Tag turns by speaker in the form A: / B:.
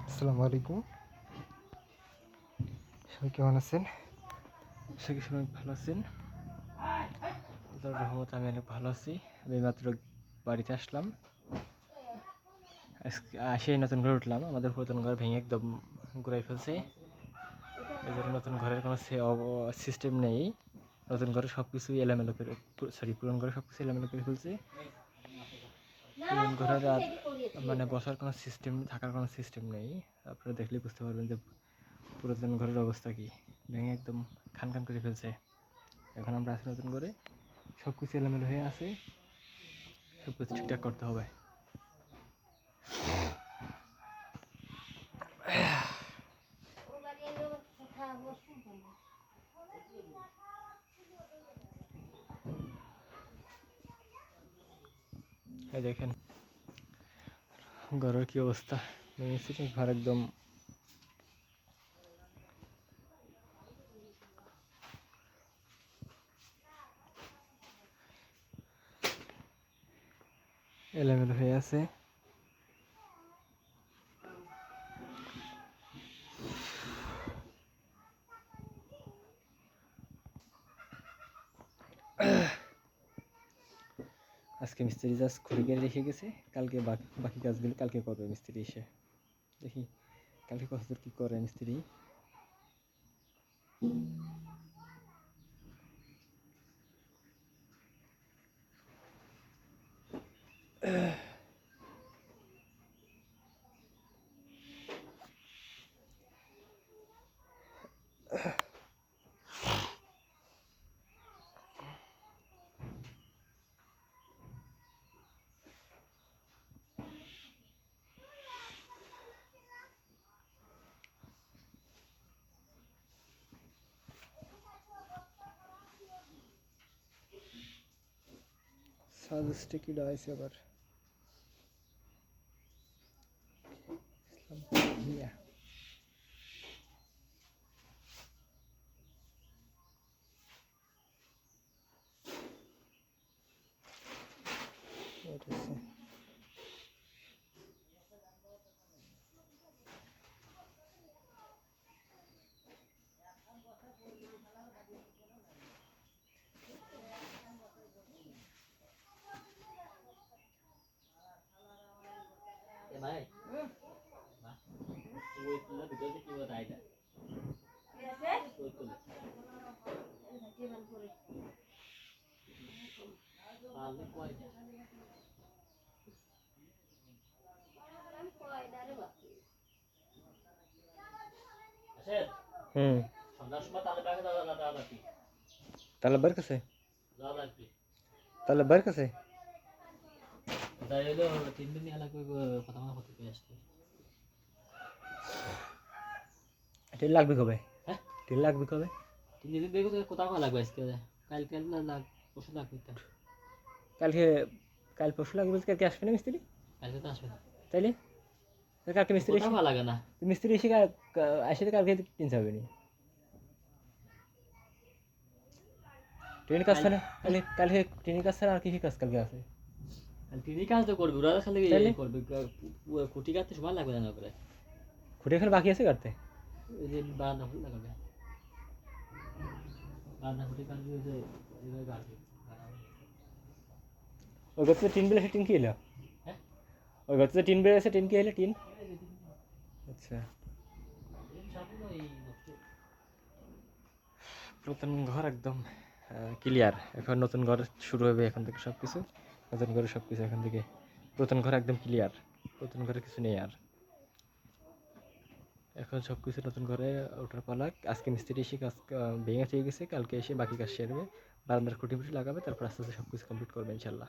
A: আসসালামু আলাইকুম। সবাই কেমন আছেন? সবাই ভালো আছেন? আল্লাহর রহমতে আমি অনেক ভালো আছি। আমি মাত্র বাড়িতে আসলাম। এসেই নতুন ঘরে উঠলাম। আমাদের পুরাতন ঘর ভেঙে একদম ঘুরাই ফেলছে। এই জন্য নতুন ঘরের কোনো সিস্টেম নেই। নতুন ঘরে সব কিছুই এলোমেলো করে, পুরান ঘরে সব কিছু এলোমেলো করে ফেলছে। পুরান ঘরের আর মানে বসার কোনো সিস্টেম, থাকার কোনো সিস্টেম নেই। আপনারা দেখলেই বুঝতে পারবেন যে পুরাতন ঘরের অবস্থা কি। ভেঙে একদম খান খান করে ফেলছে। এখন আমরা আছি নতুন করে, সব কিছু এলোমেলো হয়ে আছে, সব কিছু ঠিকঠাক করতে হবে। এই দেখেন ঘরের কি অবস্থা, ঘর একদম এলোমেলো হয়ে আছে। আজকে মিস্ত্রি জাস্ট খড়ি কেটে রেখে গেছে, কালকে বাকি কাজগুলো কালকে করবে মিস্ত্রি এসে। দেখি কালকে কতদূর কি করে মিস্ত্রি। সাজেস্টে কি ডাইছে আবার ইয়া এটা আছে। হুম, তাহলে বার কাছে, তাহলে বার কাছে তেল লাগবে কবে? হ্যাঁ, তেল লাগবে কবে? কালকে, কাল পরশু লাগবে বলতে কালকে আসবে না মিস্ত্রি? তাইলে কালকে মিস্ত্রি মিস্ত্রি এসে আসলে কালকে কিনতে হবে না ট্রেনের কাজ ছাড়া। কালকে ট্রেনের কাজ ছাড়া আর কি কি কাজ কালকে আছে?
B: কাজ তো করবে, ওরা খালি করবে, খুঁটি কাটতে সময় লাগবে না করে।
A: খুঁটে এখন বাকি আছে কাটতে?
B: ওই যে বারান্দা খুঁটি লাগাবে, বারান্দা খুঁটি কাটবে, ওই যে এইভাবে কাটবে।
A: ওই গত টিন বেড়েছে, টিন কি এলো?
B: হ্যাঁ,
A: ওই গত টিন বেড়েছে, টিন কি এলো? টিন আচ্ছা। নতুন ঘর একদম ক্লিয়ার। এখন নতুন ঘর শুরু হবে এখন থেকে সব কিছু। নতুন ঘরে সব কিছু এখন থেকে, নতুন ঘর একদম ক্লিয়ার, নতুন ঘরে কিছু নেই আর। এখন সব কিছু নতুন ঘরে ওঠার পালা। আজকে মিস্ত্রি এসে কাজ ভেঙে ঠিক গেছে, কালকে এসে বাকি কাজ সেরবে, বারান্দার খুঁটি ফুটি লাগাবে, তারপর আস্তে আস্তে সব কিছু কমপ্লিট করবে ইনশাল্লাহ।